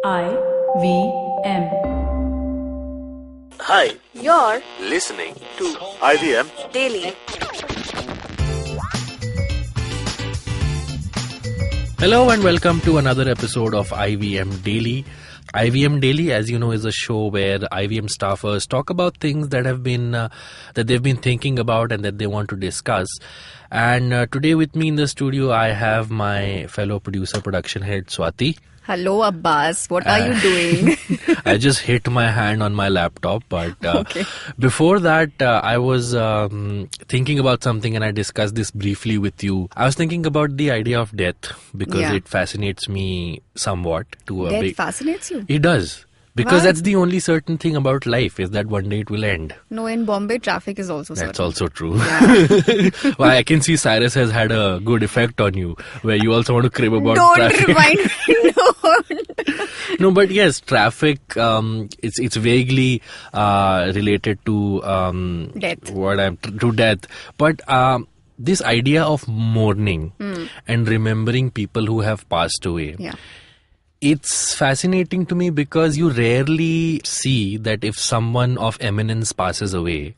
IVM. Hi, You're listening to IVM. daily. Hello and welcome to another episode of IVM Daily. IVM Daily, as you know, is a show where IVM staffers talk about things that have been that they've been thinking about and that they want to discuss. And today with me in the studio, I have my fellow producer, production head Swati. Hello, Abbas. What are you doing? I just hit my hand on my laptop, but Okay. before that, I was thinking about something and I discussed this briefly with you. I was thinking about the idea of death because Yeah. it fascinates me somewhat to a Death big... fascinates you? It does. Because Why? that's the only certain thing about life is that one day it will end. No, in Bombay, traffic is also That's certain. also true. Yeah. Well, I can see Cyrus has had a good effect on you where you also want to crib about Don't traffic. remind me. Don't. No, but yes, traffic, it's vaguely related to Death. to death. But this idea of mourning and remembering people who have passed away. Yeah. It's fascinating to me because you rarely see that if someone of eminence passes away,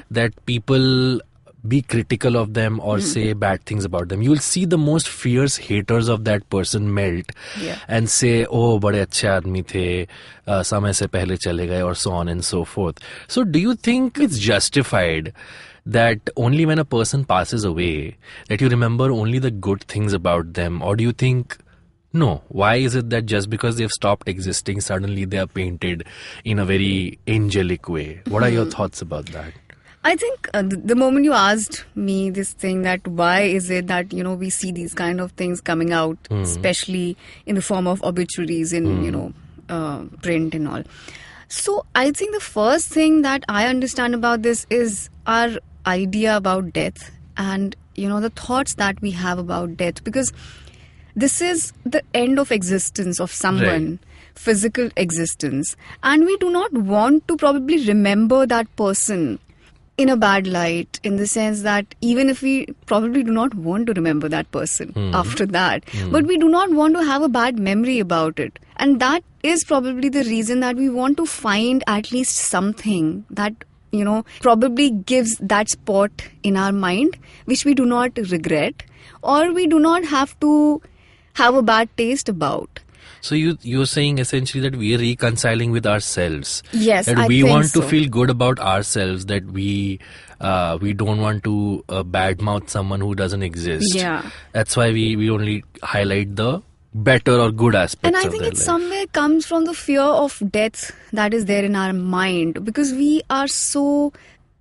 that people be critical of them or say bad things about them. You'll see the most fierce haters of that person melt Yeah. and say, oh, bade achhe aadmi the, samay se pehle chale gaye, or so on and so forth. So do you think it's justified that only when a person passes away that you remember only the good things about them? Or do you think, no, why is it that just because they've stopped existing, suddenly they are painted in a very angelic way? What are your thoughts about that? I think the moment you asked me this thing that why is it that, we see these kind of things coming out, especially in the form of obituaries in, print and all. So I think the first thing that I understand about this is our idea about death and, the thoughts that we have about death, because this is the end of existence of someone. Right. Physical existence, and we do not want to probably remember that person in a bad light, in the sense that even if we probably do not want to remember that person after that, but we do not want to have a bad memory about it. And that is probably the reason that we want to find at least something that, probably gives that spot in our mind, which we do not regret, or we do not have to have a bad taste about. So you're saying essentially that we are reconciling with ourselves. Yes, that I we think want so. to feel good about ourselves, that we don't want to badmouth someone who doesn't exist. Yeah. That's why we only highlight the better or good aspects And I of think their it life. somewhere comes from the fear of death that is there in our mind, because we are so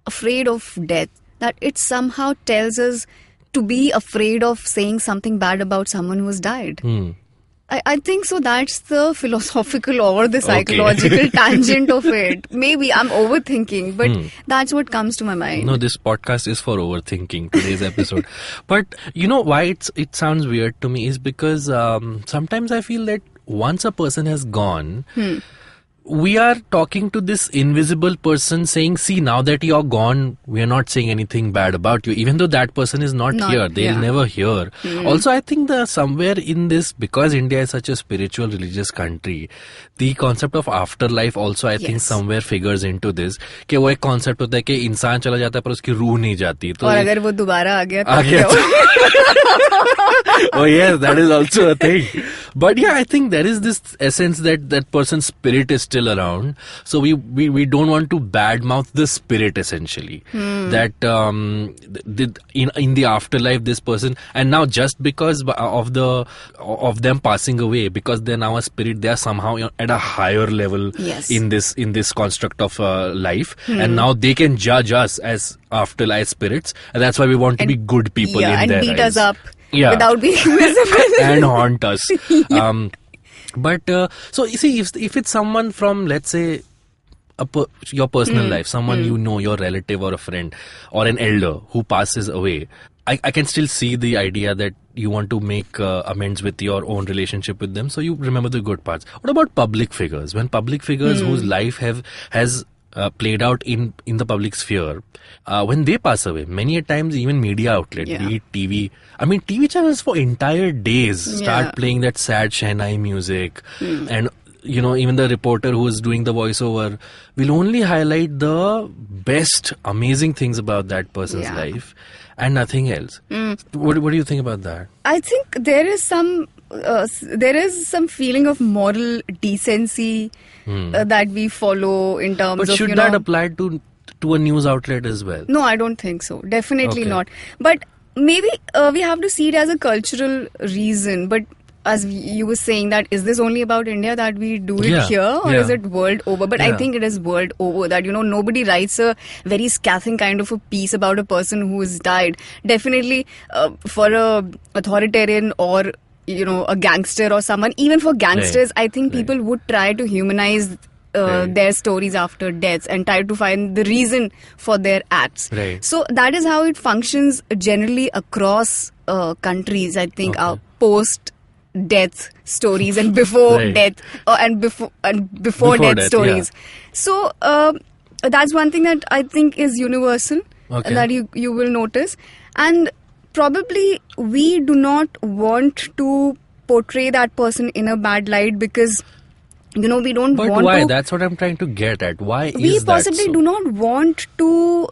afraid of death that it somehow tells us to be afraid of saying something bad about someone who has died. I think so. That's the philosophical or the psychological tangent of it. Maybe I'm overthinking, but that's what comes to my mind. No, this podcast is for overthinking, today's episode. But you know why it sounds weird to me is because sometimes I feel that once a person has gone, we are talking to this invisible person saying, see, now that you're gone, we are not saying anything bad about you, even though that person is not here. They'll yeah. never hear. Also, I think that somewhere in this, because India is such a spiritual, religious country, the concept of afterlife also, I think, Yes. somewhere figures into this. कि वो एक concept होता है कि इंसान चला जाता है पर उसकी रूह नहीं जाती. तो और अगर वो दोबारा आ गया आ तो गया क्या होगा? oh yes, that is also a thing. But yeah, I think there is this essence that that person's spirit is still around. So we don't want to badmouth the spirit essentially. That in the afterlife this person, and now just because of them passing away, because they're now a spirit, they are somehow at a higher level Yes. in this construct of life, and now they can judge us as afterlife spirits, and that's why we want to be good people Yeah, in and their beat eyes. us up Yeah. without being visible. And haunt us. But so you see, if it's someone from, let's say, your personal life, someone you know, your relative or a friend or an elder who passes away, I can still see the idea that you want to make amends with your own relationship with them, so you remember the good parts. What about public figures? When public figures whose life has played out in the public sphere, when they pass away, many a times even media outlet, be it TV, I mean TV channels for entire days start playing that sad Shehnai music and even the reporter who is doing the voiceover will only highlight the best, amazing things about that person's life and nothing else. What do you think about that? I think there is some feeling of moral decency that we follow in terms of, But should that apply to a news outlet as well? No, I don't think so. Definitely not. But maybe we have to see it as a cultural reason. But as you were saying, that is this only about India that we do it here, or is it world over? But I think it is world over, that nobody writes a very scathing kind of a piece about a person who has died. Definitely for a authoritarian or a gangster or someone, even for gangsters, I think people would try to humanize their stories after deaths and try to find the reason for their acts. So that is how it functions generally across countries. I think our post-death stories and before death and before death stories. So that's one thing that I think is universal that you will notice. And probably we do not want to portray that person in a bad light because we don't want to. But why? That's what I'm trying to get at. Why is that so? We possibly do not want to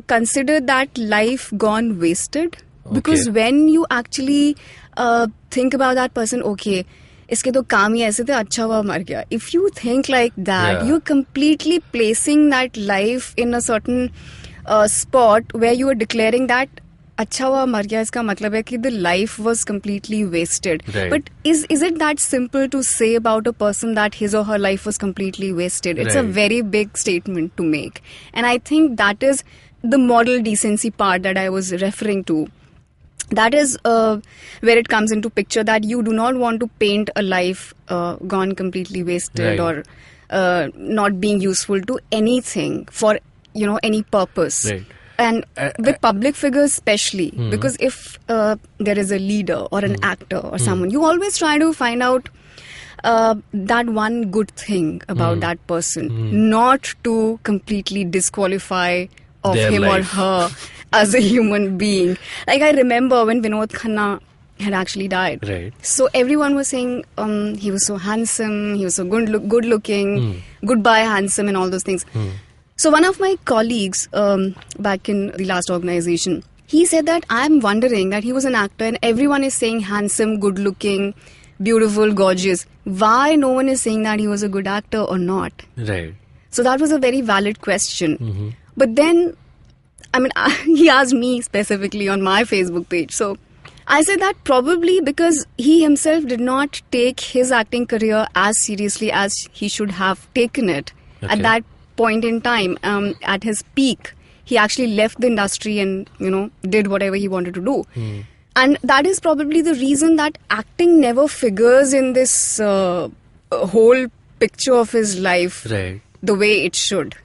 consider that life gone wasted. Because when you actually think about that person, iske to kaam hi aise the, acha hua mar gaya. If you think like that, you're completely placing that life in a certain spot where you are declaring that अच्छा हुआ मर गया, इसका मतलब है कि the life was completely wasted. But is it that simple to say about a person that his or her life was completely wasted? It's a very big statement to make. And I think that is the moral decency part that I was referring to. That is where it comes into picture, that you do not want to paint a life gone completely wasted or not being useful to anything for any purpose. And with public figures especially, because if there is a leader or an actor or someone, you always try to find out that one good thing about that person, not to completely disqualify of their him life. Or her as a human being. Like I remember when Vinod Khanna had actually died. So everyone was saying he was so handsome, he was so good looking, goodbye handsome and all those things. So one of my colleagues back in the last organization, he said that I'm wondering that he was an actor and everyone is saying handsome, good looking, beautiful, gorgeous. Why no one is saying that he was a good actor or not? So that was a very valid question. But then, he asked me specifically on my Facebook page. So I said that probably because he himself did not take his acting career as seriously as he should have taken it at that point in time. At his peak, he actually left the industry and did whatever he wanted to do. And that is probably the reason that acting never figures in this whole picture of his life the way it should.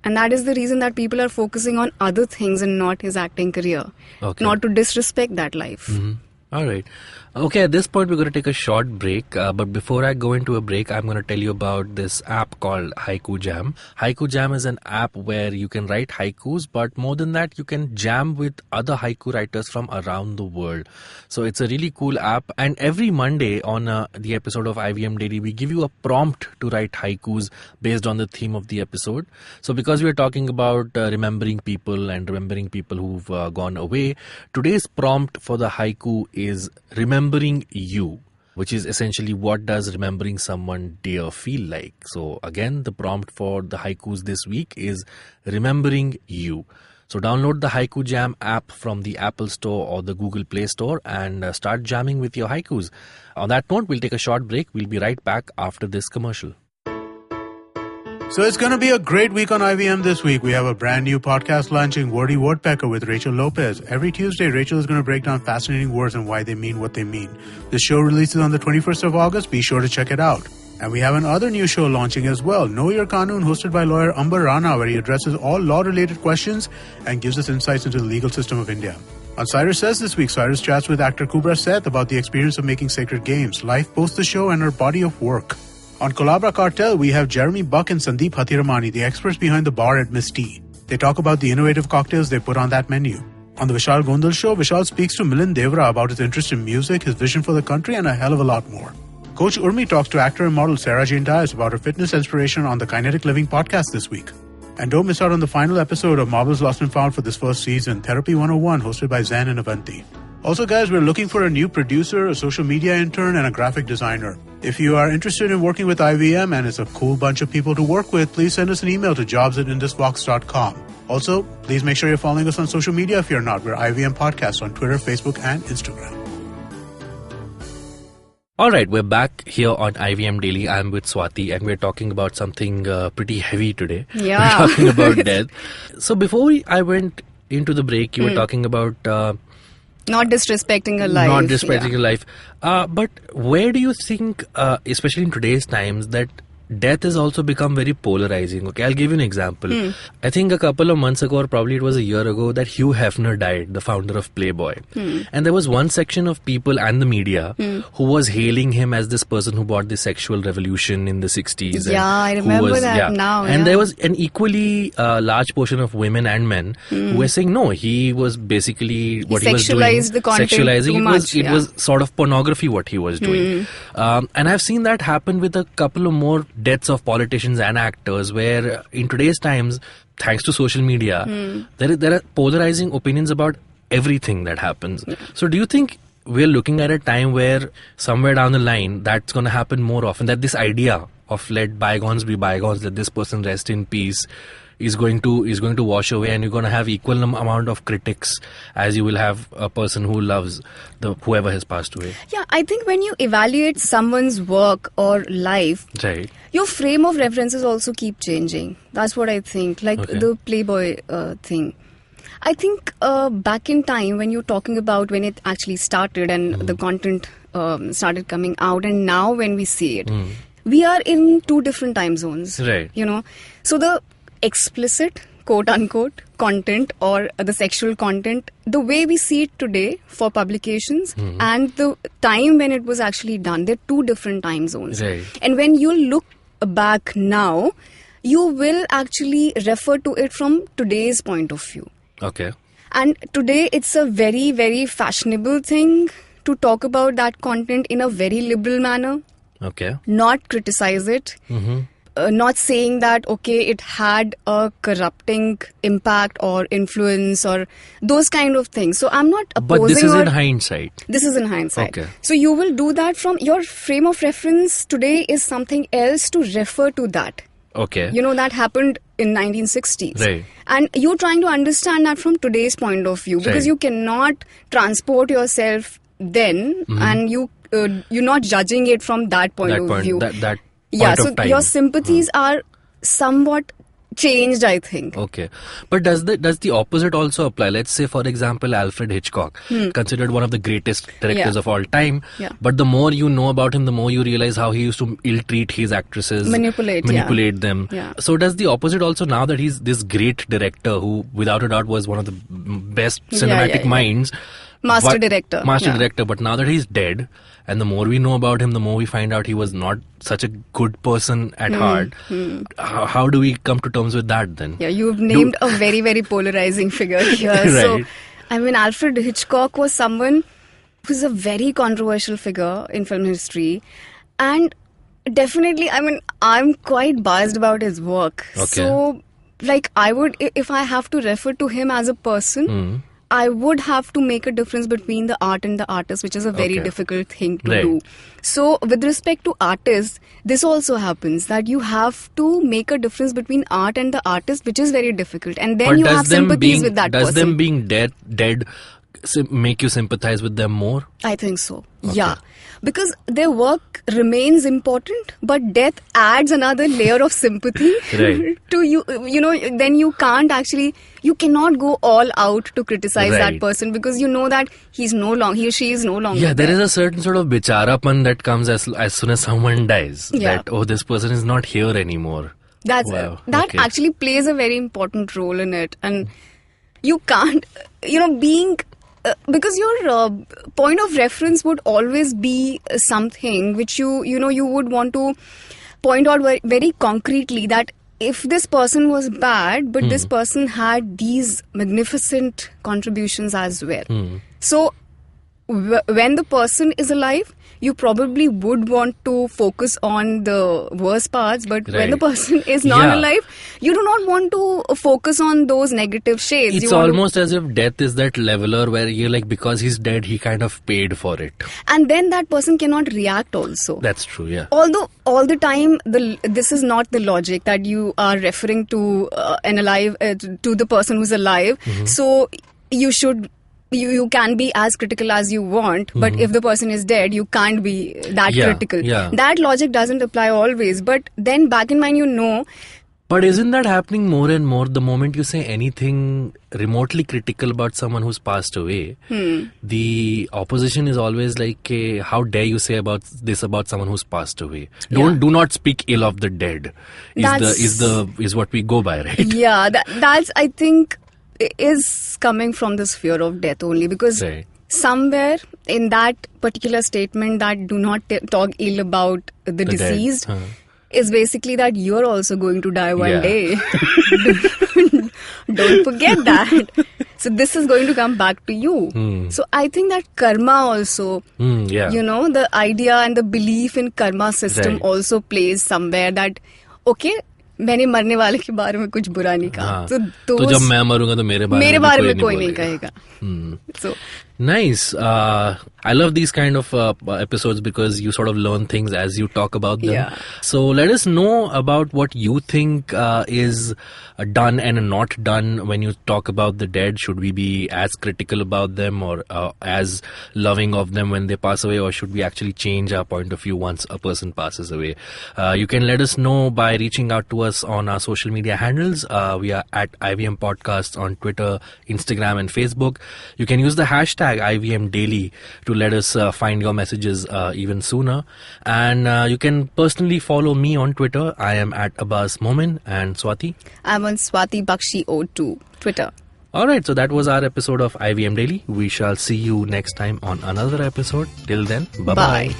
And that is the reason that people are focusing on other things and not his acting career. Not to disrespect that life. All right. Okay, at this point we're going to take a short break. But before I go into a break, I'm going to tell you about this app called Haiku Jam. Haiku Jam is an app where you can write haikus, but more than that, you can jam with other haiku writers from around the world. So it's a really cool app. And every Monday on the episode of IVM Daily, we give you a prompt to write haikus based on the theme of the episode. So because we're talking about remembering people and remembering people who've gone away, today's prompt for the haiku is remembering you, which is essentially what does remembering someone dear feel like. So again, the prompt for the haikus this week is remembering you. So download the Haiku Jam app from the Apple Store or the Google Play Store and start jamming with your haikus. On that note, we'll take a short break. We'll be right back after this commercial. So it's going to be a great week on IVM this week. We have a brand new podcast launching, Wordy Woodpecker with Rachel Lopez. Every Tuesday, Rachel is going to break down fascinating words and why they mean what they mean. The show releases on the 21st of August. Be sure to check it out. And we have another new show launching as well, Know Your Kanun, hosted by lawyer Ambar Rana, where he addresses all law-related questions and gives us insights into the legal system of India. On Cyrus Says this week, Cyrus chats with actor Kubra Seth about the experience of making Sacred Games, life post the show, and her body of work. On Colabra Cartel, we have Jeremy Buck and Sandeep Hathiramani, the experts behind the bar at Miss T. They talk about the innovative cocktails they put on that menu. On the Vishal Gondal Show, Vishal speaks to Milind Devra about his interest in music, his vision for the country, and a hell of a lot more. Coach Urmi talks to actor and model Sarah Jane Dias about her fitness inspiration on the Kinetic Living podcast this week. And don't miss out on the final episode of Marbles Lost and Found for this first season, Therapy 101, hosted by Zen and Avanti. Also, guys, we're looking for a new producer, a social media intern, and a graphic designer. If you are interested in working with IVM and it's a cool bunch of people to work with, please send us an email to jobs@indusvox.com. Also, please make sure you're following us on social media if you're not. We're IVM Podcast on Twitter, Facebook, and Instagram. All right, we're back here on IVM Daily. I'm with Swati and we're talking about something pretty heavy today. Yeah. We're talking about death. So before I went into the break, you were talking about... not disrespecting a life. Not disrespecting a life. But where do you think, especially in today's times, that death has also become very polarizing? Okay, I'll give you an example. I think a couple of months ago, or probably it was a year ago, that Hugh Hefner died, the founder of Playboy. And there was one section of people and the media who was hailing him as this person who brought the sexual revolution in the 60s. Yeah, I remember that now. And there was an equally large portion of women and men who were saying, no, he was basically what he was doing. Sexualized the content too much. It was sort of pornography what he was doing. And I've seen that happen with a couple of more deaths of politicians and actors, where in today's times, thanks to social media, there are polarizing opinions about everything that happens. So do you think we're looking at a time where somewhere down the line that's going to happen more often, that this idea of let bygones be bygones, let this person rest in peace, is going to wash away, and you're going to have equal amount of critics as you will have a person who loves whoever has passed away? Yeah, I think when you evaluate someone's work or life, right, your frame of references also keep changing. That's what I think. Like the Playboy thing. I think back in time, when you're talking about when it actually started and the content started coming out, and now when we see it, we are in two different time zones. Right. You know, so the explicit, quote unquote, content or the sexual content, the way we see it today for publications and the time when it was actually done, they're two different time zones. Right. And when you look back now, you will actually refer to it from today's point of view. Okay. And today it's a very, very fashionable thing to talk about that content in a very liberal manner. Okay. Not criticize it. Not saying that, okay, it had a corrupting impact or influence or those kind of things. So I'm not opposing. But this is in hindsight. This is in hindsight. Okay. So you will do that from your frame of reference today is something else to refer to that. Okay. You know, that happened in 1960s. Right. And you're trying to understand that from today's point of view, because you cannot transport yourself then and you're not judging it from that point of view. That yeah, point so of time. your sympathies are somewhat changed, I think. Okay. But does the opposite also apply? Let's say, for example, Alfred Hitchcock, considered one of the greatest directors of all time. Yeah. But the more you know about him, the more you realize how he used to ill-treat his actresses. Manipulate them. Yeah. So does the opposite also, now that he's this great director who, without a doubt, was one of the best cinematic minds. Master director. But now that he's dead, and the more we know about him, the more we find out he was not such a good person at heart. How do we come to terms with that then? Yeah, you've named a very, very polarizing figure here. Right. So, I mean, Alfred Hitchcock was someone who's a very controversial figure in film history. And definitely, I mean, I'm quite biased about his work. Okay. So, like, I would, if I have to refer to him as a person, I would have to make a difference between the art and the artist, which is a very difficult thing to do. So with respect to artists, this also happens, that you have to make a difference between art and the artist, which is very difficult. And then you have sympathies with that person. Does them being dead make you sympathize with them more? I think so. Okay. Yeah. Because their work remains important, but death adds another layer of sympathy to you. You know, then you can't actually, you cannot go all out to criticize that person, because you know that he or she is no longer. Yeah, there is a certain sort of bicharapan that comes as soon as someone dies. Yeah. That, oh, this person is not here anymore. That actually plays a very important role in it. And you can't, being... because your point of reference would always be something which you would want to point out very, very concretely, that if this person was bad, but this person had these magnificent contributions as well. So when the person is alive, you probably would want to focus on the worst parts, but when the person is not alive, you do not want to focus on those negative shades. It's almost as if death is that leveler where you're like, because he's dead, he kind of paid for it. And then that person cannot react also. That's true, yeah. Although all the time, this is not the logic that you are referring to to the person who's alive. So you should... You can be as critical as you want, but if the person is dead, you can't be that critical. Yeah. That logic doesn't apply always, but then back in mind, But isn't that happening more and more? The moment you say anything remotely critical about someone who's passed away, the opposition is always like, how dare you say about someone who's passed away? Do not speak ill of the dead. Is what we go by, right? Yeah, that's, I think, is coming from this fear of death only, because somewhere in that particular statement that do not talk ill about the deceased is basically that you're also going to die one day. Don't forget that. So this is going to come back to you. So I think that karma also, the idea and the belief in karma system also plays somewhere that, okay, मैंने मरने वाले के बारे में कुछ बुरा नहीं कहा, तो जब मैं मरूंगा तो मेरे बारे में कोई नहीं कहेगा. So nice. I love these kind of episodes because you sort of learn things as you talk about them. Yeah. So let us know about what you think is done and not done when you talk about the dead. Should we be as critical about them or as loving of them when they pass away, or should we actually change our point of view once a person passes away? You can let us know by reaching out to us on our social media handles. We are at IVM Podcasts on Twitter, Instagram and Facebook. You can use the hashtag IVM Daily to let us find your messages even sooner. And you can personally follow me on Twitter. I am at Abbas Momin. And Swati? I'm on Swati Bakshi02, Twitter. Alright, so that was our episode of IVM Daily. We shall see you next time on another episode. Till then, bye-bye. Bye.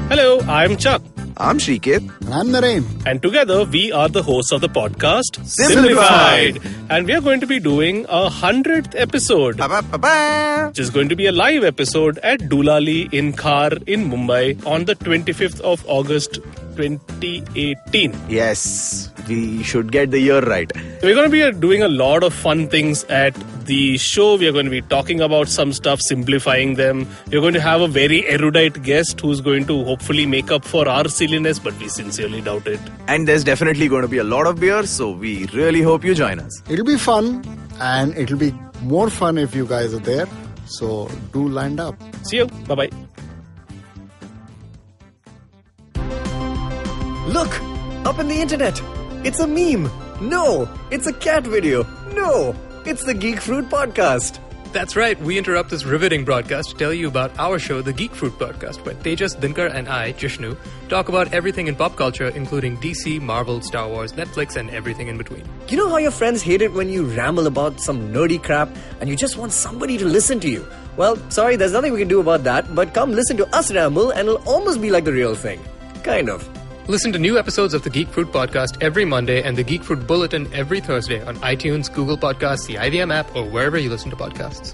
Hello, I'm Chuck. I'm Shrikit. And I'm Naren. And together we are the hosts of the podcast Simplified. And we are going to be doing a 100th episode, which is going to be a live episode at Dulali in Khar in Mumbai on the 25th of August 2018. Yes, we should get the year right. We're going to be doing a lot of fun things at the show. We are going to be talking about some stuff, simplifying them. We're going to have a very erudite guest who's going to hopefully make up for our silliness, but we sincerely doubt it. And there's definitely going to be a lot of beer, so we really hope you join us. It'll be fun, and it'll be more fun if you guys are there. So do line up. See you. Bye-bye. Look! Up in the internet! It's a meme! No! It's a cat video! No! It's the Geek Fruit Podcast! That's right, we interrupt this riveting broadcast to tell you about our show, the Geek Fruit Podcast, where Tejas, Dinkar and I, Jishnu, talk about everything in pop culture, including DC, Marvel, Star Wars, Netflix and everything in between. You know how your friends hate it when you ramble about some nerdy crap and you just want somebody to listen to you? Well, sorry, there's nothing we can do about that, but come listen to us ramble and it'll almost be like the real thing. Kind of. Listen to new episodes of the Geek Fruit Podcast every Monday and the Geek Fruit Bulletin every Thursday on iTunes, Google Podcasts, the IVM app, or wherever you listen to podcasts.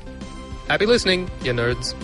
Happy listening, you nerds.